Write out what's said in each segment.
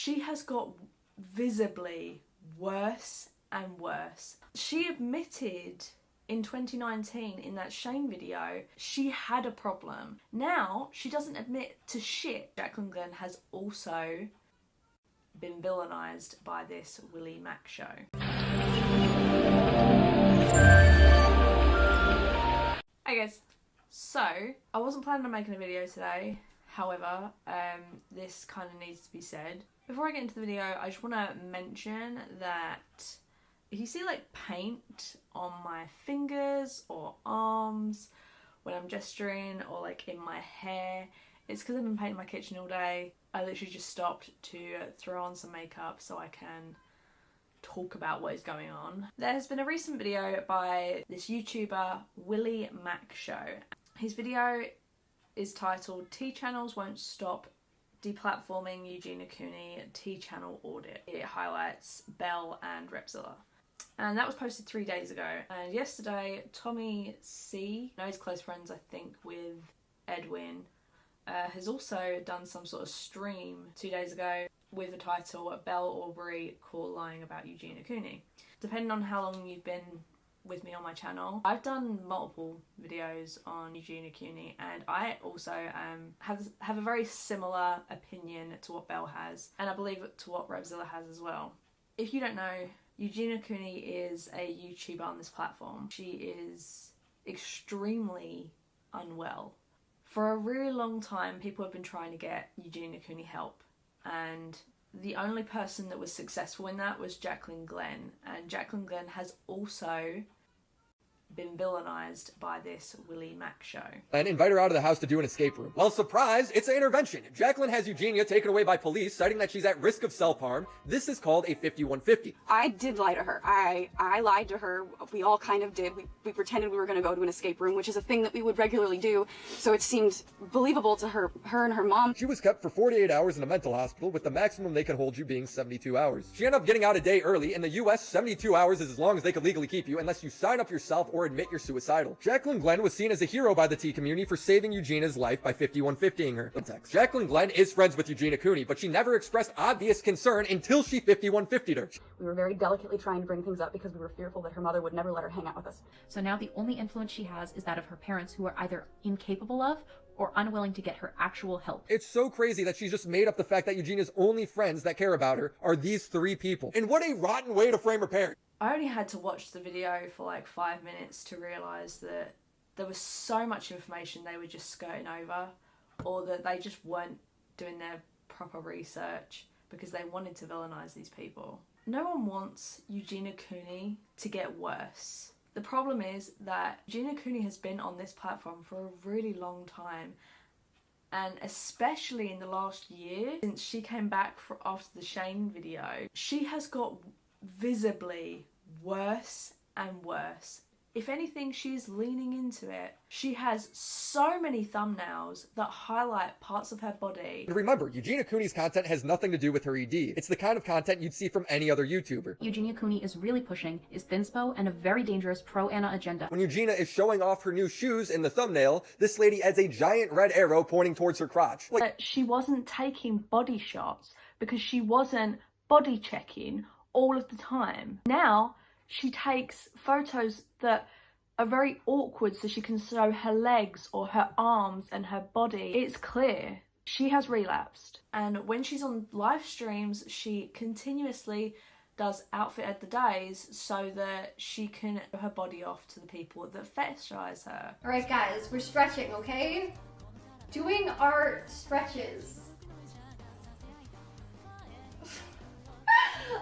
she has got visibly worse and worse. She admitted in 2019 in that Shane video she had a problem. Now she doesn't admit to shit. Jaclyn Glenn has also been villainized by this WillyMacShow. Hey guys, so I wasn't planning on making a video today, however this kind of needs to be said. Before I get into the video, I just want to mention that if you see like paint on my fingers or arms when I'm gesturing, or like in my hair, it's because I've been painting my kitchen all day. I literally just stopped to throw on some makeup so I can talk about what is going on. There has been a recent video by this YouTuber, WillyMacShow. His video is titled "T Channels Won't Stop Deplatforming Eugenia Cooney T-Channel Audit." It highlights Belle and Repzilla. And that was posted 3 days ago. And yesterday, Tommy C, he's close friends, I think, with Edwin, has also done some sort of stream 2 days ago with the title "Belle Aubrey Caught Lying About Eugenia Cooney." Depending on how long you've been with me on my channel, I've done multiple videos on Eugenia Cooney, and I also have a very similar opinion to what Belle has, and I believe to what Repzilla has as well. If you don't know, Eugenia Cooney is a YouTuber on this platform. She is extremely unwell. For a really long time, people have been trying to get Eugenia Cooney help, and the only person that was successful in that was Jaclyn Glenn, and Jaclyn Glenn has also been villainized by this WillyMacShow. And invite her out of the house to do an escape room. Well, surprise, it's an intervention. Jaclyn has Eugenia taken away by police, citing that she's at risk of self-harm. This is called a 5150. I did lie to her. I lied to her. We all kind of did. We pretended we were going to go to an escape room, which is a thing that we would regularly do, so it seemed believable to her and her mom. She was kept for 48 hours in a mental hospital, with the maximum they could hold you being 72 hours. She ended up getting out a day early. In the US, 72 hours is as long as they could legally keep you, unless you sign up yourself or admit you're suicidal. Jaclyn Glenn was seen as a hero by the T community for saving Eugenia's life by 5150ing her. Jaclyn Glenn is friends with Eugenia Cooney, but she never expressed obvious concern until she 5150'd her. We were very delicately trying to bring things up because we were fearful that her mother would never let her hang out with us. So now the only influence she has is that of her parents, who are either incapable of or unwilling to get her actual help. It's so crazy that she's just made up the fact that Eugenia's only friends that care about her are these 3 people. And what a rotten way to frame her parents. I only had to watch the video for like 5 minutes to realise that there was so much information they were just skirting over, or that they just weren't doing their proper research because they wanted to villainise these people. No one wants Eugenia Cooney to get worse. The problem is that Eugenia Cooney has been on this platform for a really long time, and especially in the last year, since she came back after the Shane video, she has got visibly worse and worse. If anything, she's leaning into it. She has so many thumbnails that highlight parts of her body. And remember, Eugenia Cooney's content has nothing to do with her ED. It's the kind of content you'd see from any other YouTuber. Eugenia Cooney is really pushing is thinspo and a very dangerous pro-Anna agenda. When Eugenia is showing off her new shoes in the thumbnail, this lady adds a giant red arrow pointing towards her crotch. But she wasn't taking body shots because she wasn't body checking all of the time. Now she takes photos that are very awkward so she can show her legs or her arms and her body. It's clear she has relapsed, and when she's on live streams she continuously does outfit of the days so that she can show her body off to the people that fetishize her. Alright guys, we're stretching, okay? Doing our stretches.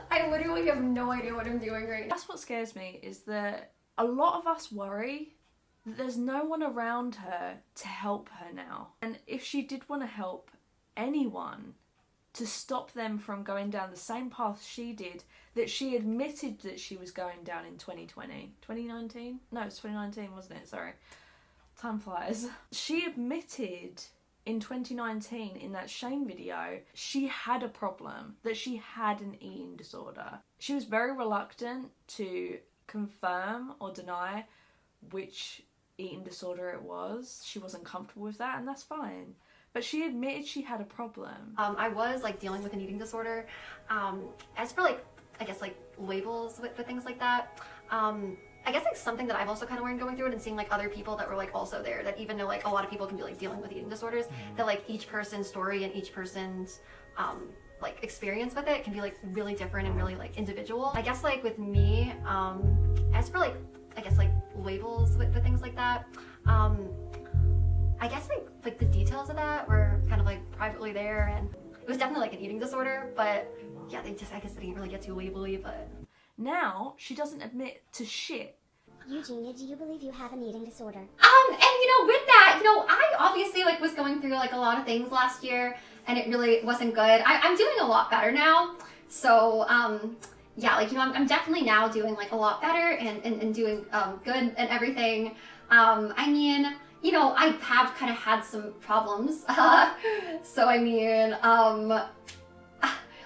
I literally have no idea what I'm doing right now. That's what scares me, is that a lot of us worry that there's no one around her to help her now. And if she did want to help anyone to stop them from going down the same path she did, that she admitted that she was going down in 2019? No, it was 2019, wasn't it? Sorry. Time flies. She admitted in 2019 in that Shane video she had a problem, that she had an eating disorder. She was very reluctant to confirm or deny which eating disorder it was. She wasn't comfortable with that, and that's fine. but she admitted she had a problem. I was like dealing with an eating disorder. As for like, I guess like labels with things like that, I guess like something that I've also kind of learned going through it and seeing like other people that were like also there, that even though like a lot of people can be like dealing with eating disorders, that like each person's story and each person's like experience with it can be like really different and really like individual. I guess like with me, as for like, I guess like labels with things like that, I guess like the details of that were kind of like privately there, and it was definitely like an eating disorder, but yeah, I guess they didn't really get too labely, but. Now, she doesn't admit to shit. Eugenia, do you believe you have an eating disorder? And you know, with that, you know, I obviously like was going through like a lot of things last year, and it really wasn't good. I'm doing a lot better now, so yeah, like, you know, I'm definitely now doing like a lot better and doing good and everything. I mean, you know, I have kind of had some problems, so I mean,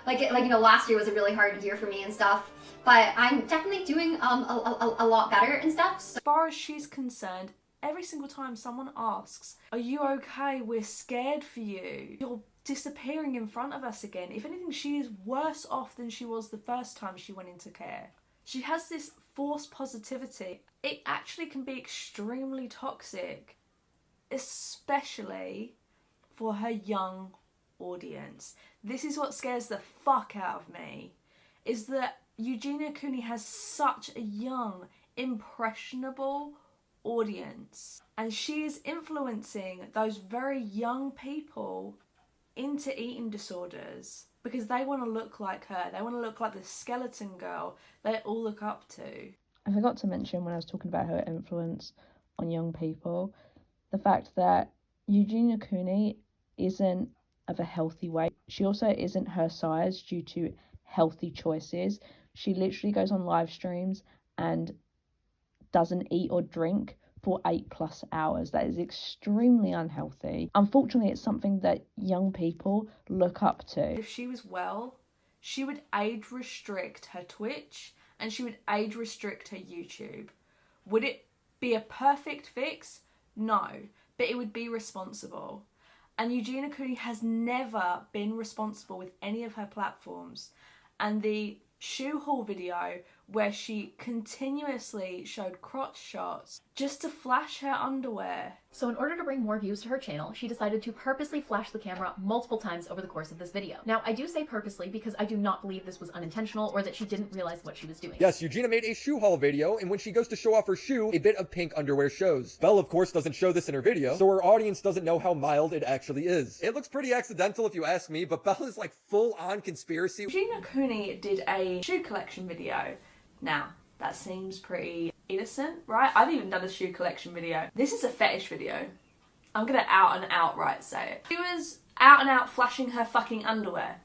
like you know, last year was a really hard year for me and stuff. But I'm definitely doing a lot better and stuff. So. As far as she's concerned, every single time someone asks, "Are you okay? We're scared for you. You're disappearing in front of us again." If anything, she is worse off than she was the first time she went into care. She has this forced positivity. It actually can be extremely toxic, especially for her young audience. This is what scares the fuck out of me, is that Eugenia Cooney has such a young, impressionable audience, and she is influencing those very young people into eating disorders because they want to look like her. They want to look like the skeleton girl they all look up to. I forgot to mention when I was talking about her influence on young people, the fact that Eugenia Cooney isn't of a healthy weight. She also isn't her size due to healthy choices. She literally goes on live streams and doesn't eat or drink for 8+ hours. That is extremely unhealthy. Unfortunately, it's something that young people look up to. If she was well, she would age restrict her Twitch and she would age restrict her YouTube. Would it be a perfect fix? No, but it would be responsible. And Eugenia Cooney has never been responsible with any of her platforms. And the shoe haul video where she continuously showed crotch shots just to flash her underwear. So in order to bring more views to her channel, she decided to purposely flash the camera multiple times over the course of this video. Now, I do say purposely because I do not believe this was unintentional or that she didn't realize what she was doing. Yes, Eugenia made a shoe haul video, and when she goes to show off her shoe, a bit of pink underwear shows. Belle, of course, doesn't show this in her video, so her audience doesn't know how mild it actually is. It looks pretty accidental if you ask me, but Belle is like full-on conspiracy. Eugenia Cooney did a shoe collection video. Now, that seems pretty innocent, right? I've even done a shoe collection video. This is a fetish video. I'm gonna out and outright say it. She was out and out flashing her fucking underwear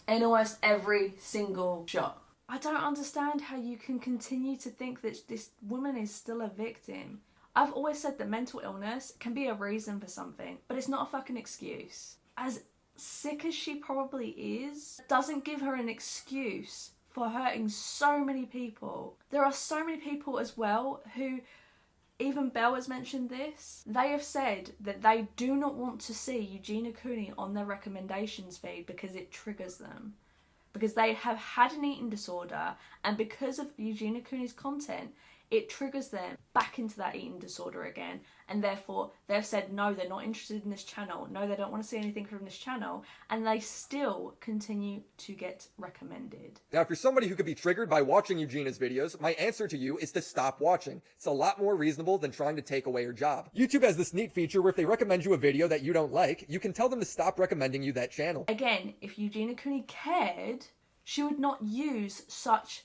in almost every single shot. I don't understand how you can continue to think that this woman is still a victim. I've always said that mental illness can be a reason for something, but it's not a fucking excuse. As sick as she probably is, doesn't give her an excuse for hurting so many people. There are so many people as well who, even Belle has mentioned this, they have said that they do not want to see Eugenia Cooney on their recommendations feed because it triggers them. Because they have had an eating disorder, and because of Eugenia Cooney's content, it triggers them back into that eating disorder again, and therefore they've said no, they're not interested in this channel, no, they don't want to see anything from this channel, and they still continue to get recommended. Now, if you're somebody who could be triggered by watching Eugenia's videos, my answer to you is to stop watching. It's a lot more reasonable than trying to take away your job. YouTube has this neat feature where if they recommend you a video that you don't like, you can tell them to stop recommending you that channel. Again, if Eugenia Cooney cared, she would not use such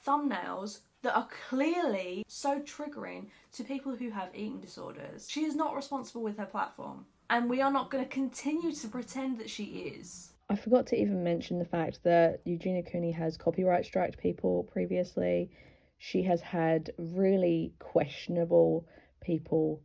thumbnails that are clearly so triggering to people who have eating disorders. She is not responsible with her platform, and we are not going to continue to pretend that she is. I forgot to even mention the fact that Eugenia Cooney has copyright striked people previously. She has had really questionable people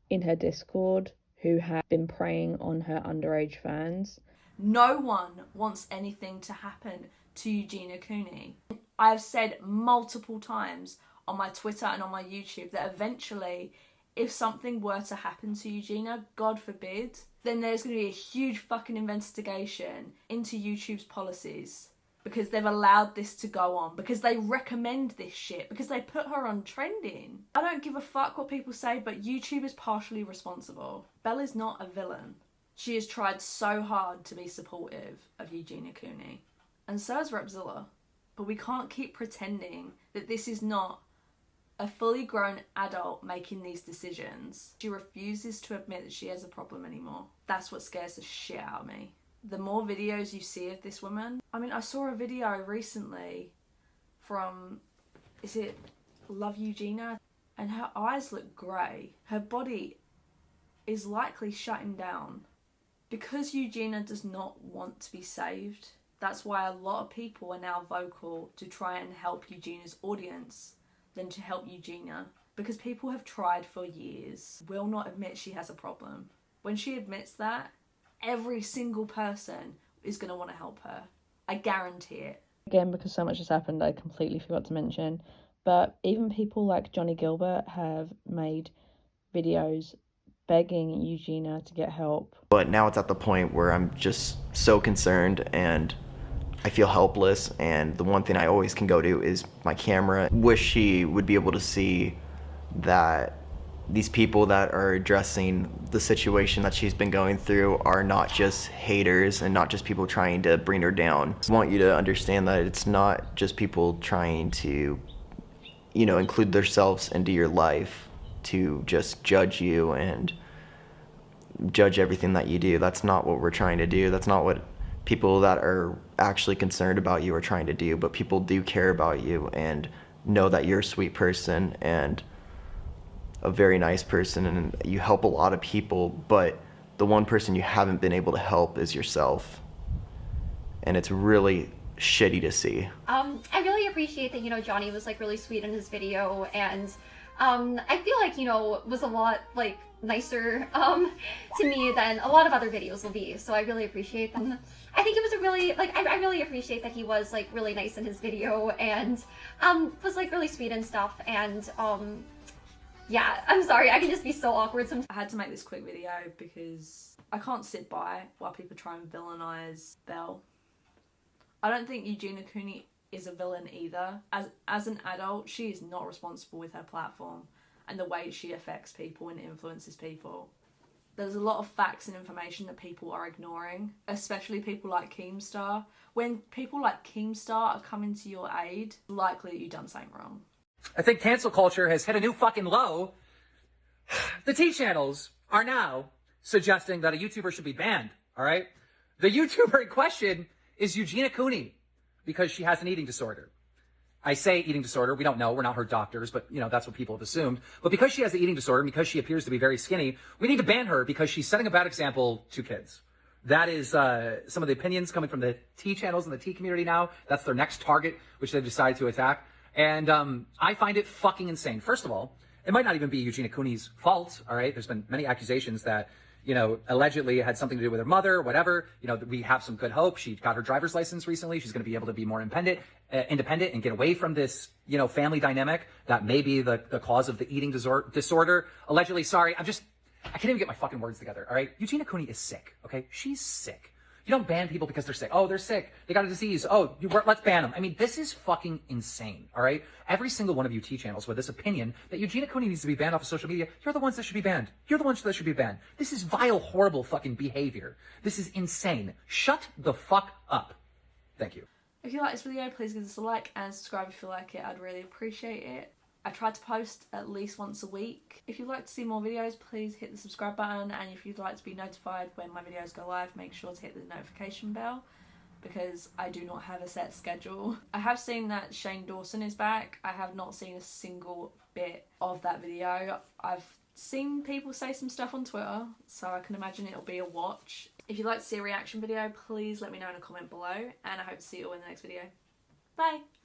in her Discord who have been preying on her underage fans. No one wants anything to happen to Eugenia Cooney. I have said multiple times on my Twitter and on my YouTube that eventually, if something were to happen to Eugenia, God forbid, then there's going to be a huge fucking investigation into YouTube's policies because they've allowed this to go on, because they recommend this shit, because they put her on trending. I don't give a fuck what people say, but YouTube is partially responsible. Belle is not a villain. She has tried so hard to be supportive of Eugenia Cooney. And so has Repzilla. But we can't keep pretending that this is not a fully grown adult making these decisions. She refuses to admit that she has a problem anymore. That's what scares the shit out of me. The more videos you see of this woman... I mean, I saw a video recently from... Is it Love Eugenia? And her eyes look grey. Her body is likely shutting down. Because Eugenia does not want to be saved, that's why a lot of people are now vocal to try and help Eugenia's audience than to help Eugenia. Because people have tried for years, will not admit she has a problem. When she admits that, every single person is going to want to help her. I guarantee it. Again, because so much has happened, I completely forgot to mention, but even people like Johnny Gilbert have made videos begging Eugenia to get help. But now it's at the point where I'm just so concerned and I feel helpless, and the one thing I always can go to is my camera. Wish she would be able to see that these people that are addressing the situation that she's been going through are not just haters and not just people trying to bring her down. I want you to understand that it's not just people trying to, you know, include themselves into your life to just judge you and judge everything that you do. That's not what we're trying to do. That's not what people that are actually concerned about you are trying to do, but people do care about you and know that you're a sweet person and a very nice person and you help a lot of people, but the one person you haven't been able to help is yourself. And it's really shitty to see. I really appreciate that, you know, Johnny was like really sweet in his video, and I feel like, you know, was a lot like nicer to me than a lot of other videos will be. So I really appreciate that. I think it was a really, like, I really appreciate that he was like really nice in his video and was like really sweet and stuff. And yeah, I'm sorry, I can just be so awkward sometimes. I had to make this quick video because I can't sit by while people try and villainize Belle. I don't think Eugenia Cooney is a villain either. As an adult, she is not responsible with her platform and the way she affects people and influences people. There's a lot of facts and information that people are ignoring, especially people like Keemstar. When people like Keemstar are coming to your aid, likely that you've done something wrong. I think cancel culture has hit a new fucking low. The T channels are now suggesting that a YouTuber should be banned, all right? The YouTuber in question is Eugenia Cooney because she has an eating disorder. I say eating disorder, we don't know, we're not her doctors, but you know, that's what people have assumed. But because she has the eating disorder, and because she appears to be very skinny, we need to ban her because she's setting a bad example to kids. That is some of the opinions coming from the T channels and the T community now. That's their next target, which they've decided to attack. And I find it fucking insane. First of all, it might not even be Eugenia Cooney's fault, all right? There's been many accusations that, you know, allegedly had something to do with her mother, whatever. You know, we have some good hope. She got her driver's license recently. She's going to be able to be more independent and get away from this, you know, family dynamic that may be the cause of the eating disorder. Allegedly, sorry, I can't even get my fucking words together, all right? Eugenia Cooney is sick, okay? She's sick. You don't ban people because they're sick. Oh, they're sick. They got a disease. Oh, let's ban them. I mean, this is fucking insane, all right? Every single one of you T channels with this opinion that Eugenia Cooney needs to be banned off of social media, you're the ones that should be banned. You're the ones that should be banned. This is vile, horrible fucking behavior. This is insane. Shut the fuck up. Thank you. If you like this video, please give us a like and subscribe if you like it. I'd really appreciate it. I try to post at least once a week. If you'd like to see more videos, please hit the subscribe button, and if you'd like to be notified when my videos go live, make sure to hit the notification bell because I do not have a set schedule. I have seen that Shane Dawson is back. I have not seen a single bit of that video. I've seen people say some stuff on Twitter, so I can imagine it'll be a watch. If you'd like to see a reaction video, please let me know in a comment below, and I hope to see you all in the next video. Bye!